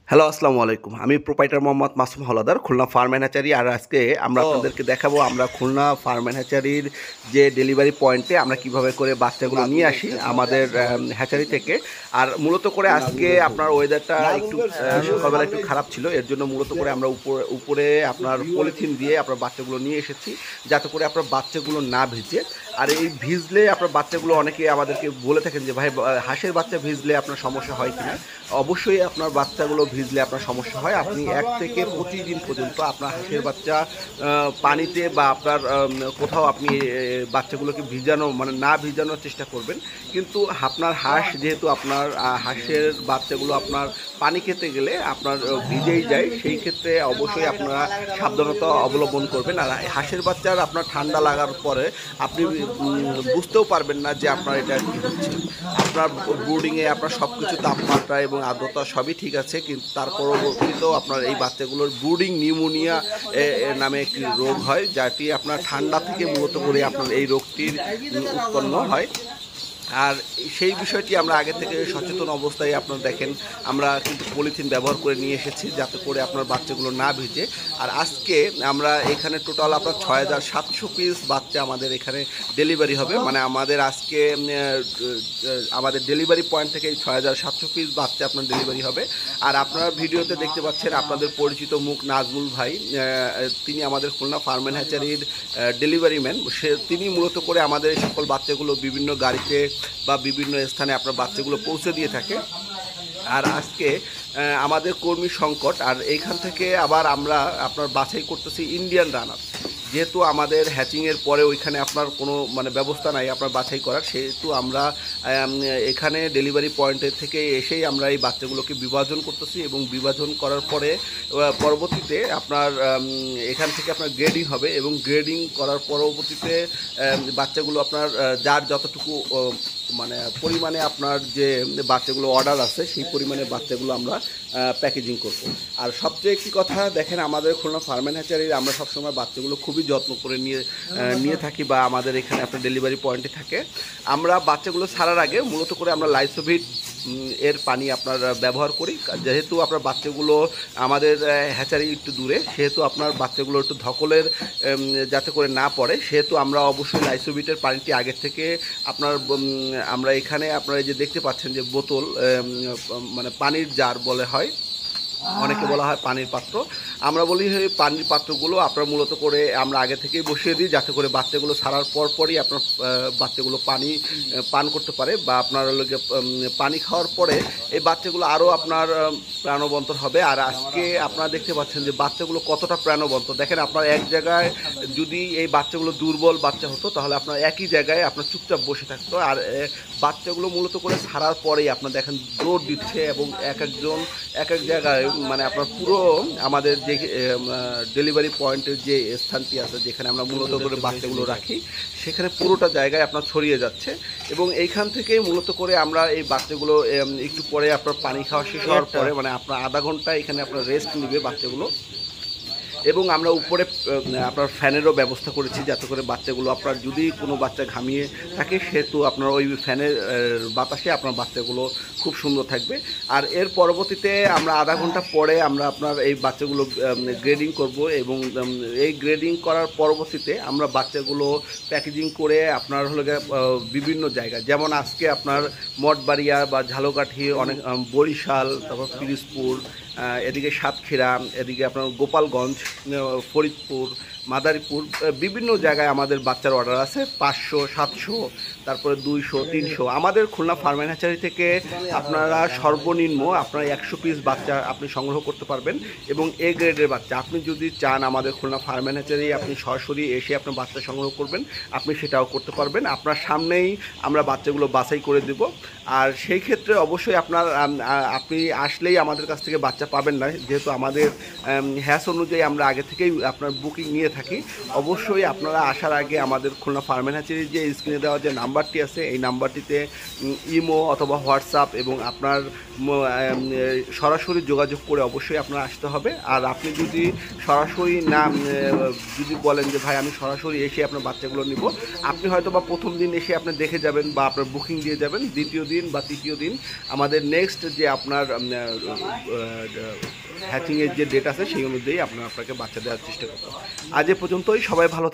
Hello, আসসালামু আলাইকুম। আমি proprietor Mohammad Masum Howlader, Khulna farm and hatchery. আর আজকে আমরা আপনাদেরকে দেখাবো আমরা খুলনা ফার্ম অ্যান্ড হ্যাচারির যে ডেলিভারি পয়েন্টে আমরা কিভাবে করে বাচ্চাগুলো নিয়ে আসি আমাদের হ্যাচারি থেকে। আর মূলত করে আজকে আপনার ওয়েদারটা একটু সকালবেলা একটু খারাপ ছিল, এর জন্য মূলত করে আমরা উপরে আপনার পলিথিন দিয়ে আপনার বাচ্চাগুলো নিয়ে এসেছি, যাতে করে আপনার বাচ্চাগুলো না ভিজে। আর এই ভিজলে আপনার বাচ্চাগুলো অনেকে আমাদেরকে বলে থাকেন যে ভাই, হাঁসের বাচ্চা ভিজলে আপনার সমস্যা হয় কিনা। অবশ্যই আপনার বাচ্চাগুলো ভিজলে আপনার সমস্যা হয়। আপনি 1 থেকে 25 দিন পর্যন্ত আপনার হাঁসের বাচ্চা পানিতে বা আপনার কোথাও আপনি বাচ্চাগুলোকে ভিজানো মানে না ভিজানোর চেষ্টা করবেন। কিন্তু আপনার হাঁস যেহেতু আপনার হাঁসের বাচ্চাগুলো আপনার পানি খেতে গেলে আপনার ভিজেই যায়, সেই ক্ষেত্রে অবশ্যই আপনারা সাবধানতা অবলম্বন করবেন। আর হাঁসের বাচ্চার আপনার ঠান্ডা লাগার পরে আপনি বুঝতেও পারবেন না যে আপনার এটা কী হচ্ছে। আপনার ব্রুডিংয়ে আপনার সব কিছু তাপমাত্রা এবং আর্দ্রতা সবই ঠিক আছে, কিন্তু তার পরবর্তীতেও আপনার এই বাচ্চাগুলোর ব্রুডিং নিউমোনিয়া নামে একটি রোগ হয়, যাটি আপনার ঠান্ডা থেকে মূলত করে আপনার এই রোগটির উৎপন্ন হয়। আর সেই বিষয়টি আমরা আগে থেকে সচেতন অবস্থায় আপনারা দেখেন আমরা কিন্তু পলিথিন ব্যবহার করে নিয়ে এসেছি, যাতে করে আপনার বাচ্চাগুলো না ভিজে। আর আজকে আমরা এখানে টোটাল আপনার 6700 পিস বাচ্চা আমাদের এখানে ডেলিভারি হবে। মানে আমাদের আজকে আমাদের ডেলিভারি পয়েন্ট থেকে 6700 পিস বাচ্চা আপনার ডেলিভারি হবে। আর আপনারা ভিডিওতে দেখতে পাচ্ছেন আপনাদের পরিচিত মুখ নাজমুল ভাই, তিনি আমাদের খুলনা ফার্ম অ্যান্ড হ্যাচারির ডেলিভারি ম্যান। তিনি মূলত করে আমাদের এই সকল বাচ্চাগুলো বিভিন্ন গাড়িতে বা বিভিন্ন স্থানে আপনার বাচ্চাগুলো পৌঁছে দিয়ে থাকে। আর আজকে আমাদের কর্মী সংকট, আর এইখান থেকে আবার আমরা আপনার বাছাই করতেছি ইন্ডিয়ান রানার। যেহেতু আমাদের হ্যাচিংয়ের পরে ওইখানে আপনার কোনো মানে ব্যবস্থা নাই আপনার বাছাই করার, সেহেতু আমরা এখানে ডেলিভারি পয়েন্টের থেকে এসেই আমরা এই বাচ্চাগুলোকে বিভাজন করতেছি, এবং বিভাজন করার পরে পরবর্তীতে আপনার এখান থেকে আপনার গ্রেডিং হবে, এবং গ্রেডিং করার পরবর্তীতে বাচ্চাগুলো আপনার যার যতটুকু মানে পরিমাণে আপনার যে বাচ্চাগুলো অর্ডার আছে সেই পরিমাণে বাচ্চাগুলো আমরা প্যাকেজিং করব। আর সবচেয়ে একটি কথা দেখেন, আমাদের খুলনা ফার্ম অ্যান্ড হ্যাচারির আমরা সবসময় বাচ্চাগুলো খুবই যত্ন করে নিয়ে থাকি, বা আমাদের এখানে আপনার ডেলিভারি পয়েন্টে থাকে। আমরা বাচ্চাগুলো ছাড়ার আগে মূলত করে আমরা লাইসোভিট এর পানি আপনার ব্যবহার করি। যেহেতু আপনার বাচ্চাগুলো আমাদের হ্যাচারি একটু দূরে, সেহেতু আপনার বাচ্চাগুলো একটু ধকলের যাতে করে না পড়ে, সেহেতু আমরা অবশ্যই লাইসোভিটের পানিটি আগের থেকে আপনার আমরা এখানে আপনারা যে দেখতে পাচ্ছেন যে বোতল মানে পানির জার বলে হয়, অনেকে বলা হয় পানির পাত্র, আমরা বলি পানির পাত্রগুলো আপনার মূলত করে আমরা আগে থেকেই বসিয়ে দিই, যাতে করে বাচ্চাগুলো ছাড়ার পরই আপনার বাচ্চাগুলো পানি পান করতে পারে, বা আপনার পানি খাওয়ার পরে এই বাচ্চাগুলো আরও আপনার প্রাণবন্ত হবে। আর আজকে আপনারা দেখতে পাচ্ছেন যে বাচ্চাগুলো কতটা প্রাণবন্ত। দেখেন, আপনার এক জায়গায় যদি এই বাচ্চাগুলো দুর্বল বাচ্চা হতো, তাহলে আপনার একই জায়গায় আপনার চুপচাপ বসে থাকতো। আর বাচ্চাগুলো মূলত করে ছাড়ার পরেই আপনার দেখেন দৌড় দিচ্ছে, এবং এক এক জায়গায় মানে আপনার পুরো আমাদের যে ডেলিভারি পয়েন্টের যে স্থানটি আছে, যেখানে আমরা মূলত করে বাচ্চাগুলো রাখি, সেখানে পুরোটা জায়গায় আপনার ছড়িয়ে যাচ্ছে। এবং এইখান থেকেই মূলত করে আমরা এই বাচ্চাগুলো একটু পরে আপনার পানি খাওয়া শেষ হওয়ার পরে মানে আপনার আধা ঘন্টা এখানে আপনার রেস্ট নেবে বাচ্চাগুলো। এবং আমরা উপরে আপনার ফ্যানেরও ব্যবস্থা করেছি, যাতে করে বাচ্চাগুলো আপনার যদি কোনো বাচ্চা ঘামিয়ে থাকে, সেহেতু আপনার ওই ফ্যানের বাতাসে আপনার বাচ্চাগুলো খুব সুন্দর থাকবে। আর এর পরবর্তীতে আমরা আধা ঘন্টা পরে আমরা আপনার এই বাচ্চাগুলো গ্রেডিং করব, এবং এই গ্রেডিং করার পরবর্তীতে আমরা বাচ্চাগুলো প্যাকেজিং করে আপনার হলো বিভিন্ন জায়গায়, যেমন আজকে আপনার মঠবাড়িয়া বা ঝালকাঠি, অনেক বরিশাল, তারপর পিরোজপুর, এদিকে সাতক্ষীরা, এদিকে আপনার গোপালগঞ্জ, ফরিদপুর, মাদারীপুর, বিভিন্ন জায়গায় আমাদের বাচ্চার অর্ডার আছে 500, 700, তারপরে 200, 300। আমাদের খুলনা ফার্ম অ্যান্ড হ্যাচারি থেকে আপনারা সর্বনিম্ন আপনারা 100 পিস বাচ্চা আপনি সংগ্রহ করতে পারবেন। এবং এ গ্রেডের বাচ্চা আপনি যদি চান আমাদের খুলনা ফার্ম অ্যান্ড হ্যাচারি আপনি সরাসরি এসে আপনার বাচ্চা সংগ্রহ করবেন, আপনি সেটাও করতে পারবেন। আপনার সামনেই আমরা বাচ্চাগুলো বাছাই করে দেব। আর সেই ক্ষেত্রে অবশ্যই আপনি আসলেই আমাদের কাছ থেকে বাচ্চা পাবেন না, যেহেতু আমাদের হ্যাস অনুযায়ী আমরা আগে থেকেই আপনার বুকিং নিয়ে থাকি। অবশ্যই আপনারা আসার আগে আমাদের খুলনা ফার্ম অ্যান্ড হ্যাচারির যে স্ক্রিনে দেওয়া যে নাম্বার নাম্বারটি আছে, এই নাম্বারটিতে ইমো অথবা হোয়াটসঅ্যাপ এবং আপনার সরাসরি যোগাযোগ করে অবশ্যই আপনার আসতে হবে। আর আপনি যদি সরাসরি না যদি বলেন যে ভাই আমি সরাসরি এসে আপনার বাচ্চাগুলো নিব, আপনি হয়তো বা প্রথম দিন এসে আপনি দেখে যাবেন বা আপনার বুকিং দিয়ে যাবেন, দ্বিতীয় দিন বা তৃতীয় দিন আমাদের নেক্সট যে আপনার হ্যাচিংয়ের যে ডেট আছে সেই অনুযায়ী আপনাকে বাচ্চা দেওয়ার চেষ্টা করবো। আজ এ পর্যন্তই, সবাই ভালো